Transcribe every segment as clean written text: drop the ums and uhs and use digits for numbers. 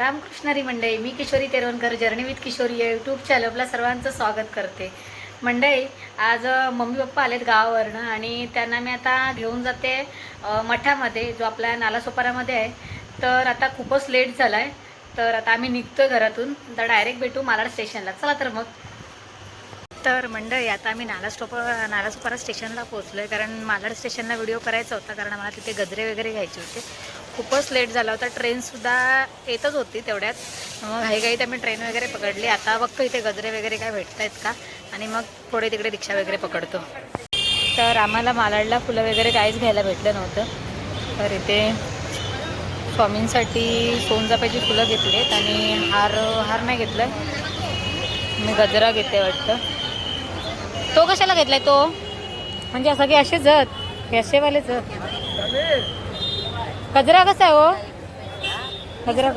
रामकृष्णारी मंडळी, मी Kishori Teravankar journey with Kishori या YouTube चॅनलला सर्वांचं स्वागत करते. मंडळी, आज मम्मी पप्पा आलेत गावावरनं आणि त्यांना मी आता घेऊन जाते मठामध्ये, जो आपल्या नालासोपारामध्ये आहे. तर आता खूपच लेट झाला आहे, तर आता आम्ही निघतो घरातून. तर डायरेक्ट भेटू मालाड स्टेशनला. चला तर मग. तर मंडळी, आता आम्ही नालासोपारा स्टेशनला पोहोचलो आहे, कारण मालाड स्टेशनला व्हिडिओ करायचा होता, कारण आम्हाला तिथे गजरे वगैरे घ्यायचे होते. खूपच लेट झाला होता, ट्रेनसुद्धा येतच होती तेवढ्यात. मग घाईघाईत आम्ही ट्रेन वगैरे पकडली. आता बघतो इथे गजरे वगैरे काय भेटत आहेत का, आणि मग पुढे तिकडे रिक्षा वगैरे पकडतो. तर आम्हाला मालाडला फुलं वगैरे काहीच घ्यायला भेटलं नव्हतं, तर इथे स्वामींसाठी सोनचाफ्याची फुलं घेतलेत आणि हार नाही घेतलं. मी गजरा घेते वाटतं. तो कशाला घेतलाय तो? म्हणजे सगळे असे जत, हे असेवाले जत. गजरा कसा आहे हो? गजरा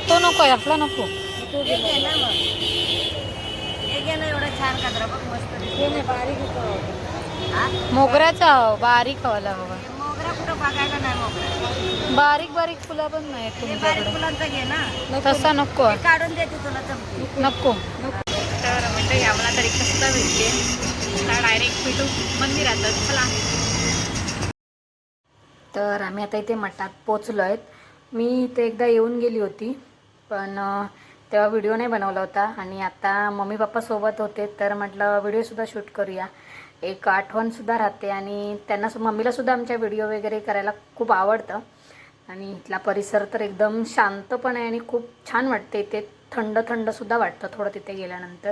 तो नको आहे, आपला नको. मोगऱ्याचा बारीक हवाला हवा. बारीक बारीक फुलं पण नाही तुमच्याकडे? तसा नको, काढून देते तुला नको. तर म्हणजे आम्हाला तरी कसं भेटते, डायरेक्ट भेटू मंदिरातच. चला. तर आम्ही आता इथे मठात पोचलो आहेत. मी इथे एकदा येऊन गेली होती, पण तेव्हा व्हिडिओ नाही बनवला होता. आणि आता मम्मी पप्पा सोबत होते, तर म्हटलं व्हिडिओसुद्धा शूट करूया, एक आठवणसुद्धा राहते. आणि त्यांना मम्मीलासुद्धा आमच्या व्हिडिओ वगैरे करायला खूप आवडतं. आणि इथला परिसर तर एकदम शांत पण आहे आणि खूप छान वाटते. इथे थंड थंडसुद्धा वाटतं थोडं तिथे गेल्यानंतर,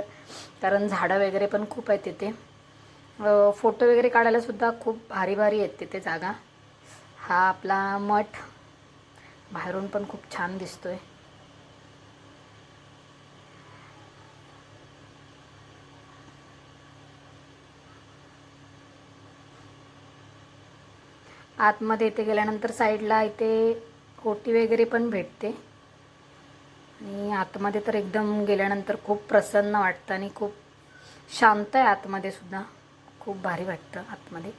कारण झाडं वगैरे पण खूप आहेत तिथे. फोटो वगैरे काढायलासुद्धा खूप भारी भारी आहेत तिथे जागा. हा आपला मठ बाहेरून पण खूप छान दिसतोय. आतमध्ये इथे गेल्यानंतर साईडला इथे ओटी वगैरे पण भेटते. आणि आतमध्ये तर एकदम गेल्यानंतर खूप प्रसन्न वाटतं आणि खूप शांत आहे आतमध्ये सुद्धा. खूप भारी वाटतं आतमध्ये.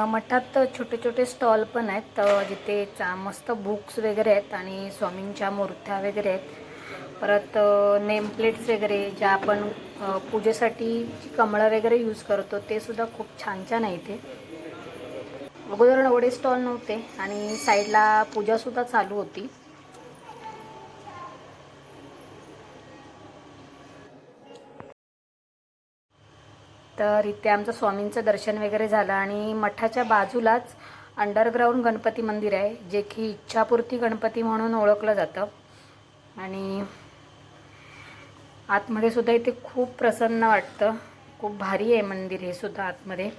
मठात छोटे छोटे स्टॉल पण आहेत, जिथे मस्त बुक्स वगैरे आहेत आणि स्वामींच्या मूर्त्या वगैरे आहेत. परत नेम प्लेट्स वगैरे, ज्या आपण पूजेसाठी कमळं वगैरे यूज करतो, ते सुद्धा खूप छान छान आहे इथे. अगोदर एवढे स्टॉल नव्हते आणि साईडला पूजासुद्धा चालू होती. तर इथे आमचं स्वामींचं दर्शन वगैरे झालं. आणि मठाच्या बाजूलाच अंडरग्राऊंड गणपती मंदिर आहे, जे की इच्छापूर्ती गणपती म्हणून ओळखलं जातं. आणि आतमध्ये सुद्धा इथे खूप प्रसन्न वाटतं. खूप भारी आहे मंदिर हे सुद्धा आतमध्ये.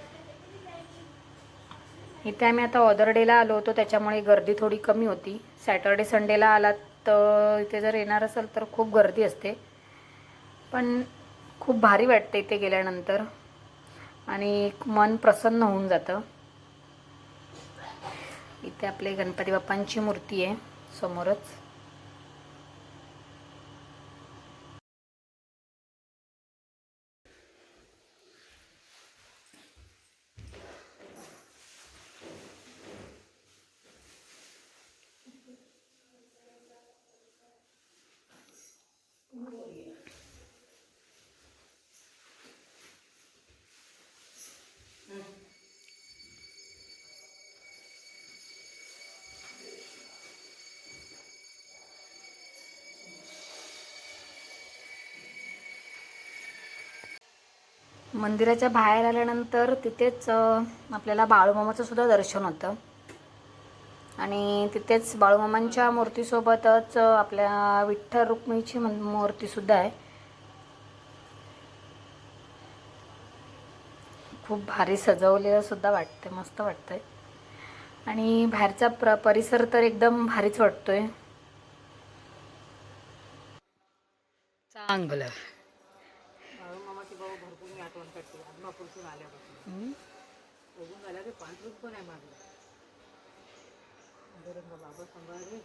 इथे आम्ही आता ऑदर डेला आलो होतो, त्याच्यामुळे गर्दी थोडी कमी होती. सॅटर्डे संडेला आलात तर इथे जर येणार असेल तर खूप गर्दी असते, पण खूप भारी वाटते इथे गेल्यानंतर आणि मन प्रसन्न होऊन जातं. इथे आपले गणपती बाप्पांची मूर्ती आहे समोरच. मंदिराच्या बाहेर आल्यानंतर तिथेच आपल्याला बाळूमामाचं सुद्धा दर्शन होतं आणि तिथेच बाळूमामांच्या मूर्तीसोबतच आपल्या विठ्ठल रुक्मिणीची मूर्तीसुद्धा आहे. खूप भारी सजवलेलं सुद्धा वाटते, मस्त वाटतंय आणि बाहेरचा परिसर तर एकदम भारीच वाटतोय. चांगलं बाळूमामाची भाऊ भरपूर मी आठवण काढते आदमापूरतून आल्यापासून बघून झाल्या ते पांढरूच पण आहे माझं बाबा सांभाळले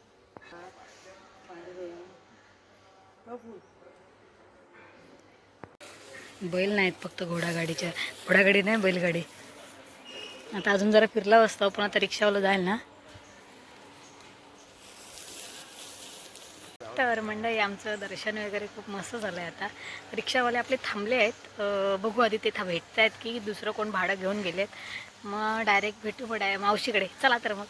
पांढरे बैल नाहीत, फक्त घोडागाडी नाही, बैलगाडी. आता अजून जरा फिरला असतो पण आता रिक्षावाला जाईल ना. तर मंडळी आमचं दर्शन वगैरे खूप मस्त झालं आहे. आता रिक्षावाले आपले थांबले आहेत, बघू आधी ते भेटत आहेत की दुसरं कोण भाडं घेऊन गेलेत, मग डायरेक्ट भेटू मावशीकडे. चला तर मग.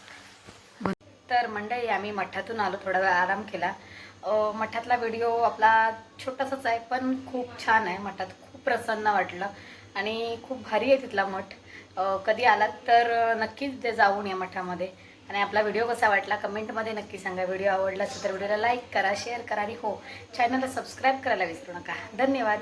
तर मंडळी आम्ही मठातून आलो, थोडा वेळ आराम केला. मठातला व्हिडिओ आपला छोटासाच आहे पण खूप छान आहे. मठात खूप प्रसन्न वाटलं आणि खूप भारी आहे तिथला मठ. कधी आलात तर नक्कीच जाऊन या मठामध्ये. आणि आपला व्हिडिओ कसा वाटला कमेंटमध्ये नक्की सांगा. व्हिडिओ आवडला असेल तर व्हिडिओला लाईक करा, शेअर करा आणि हो, चॅनलला सबस्क्राईब करायला विसरू नका. धन्यवाद.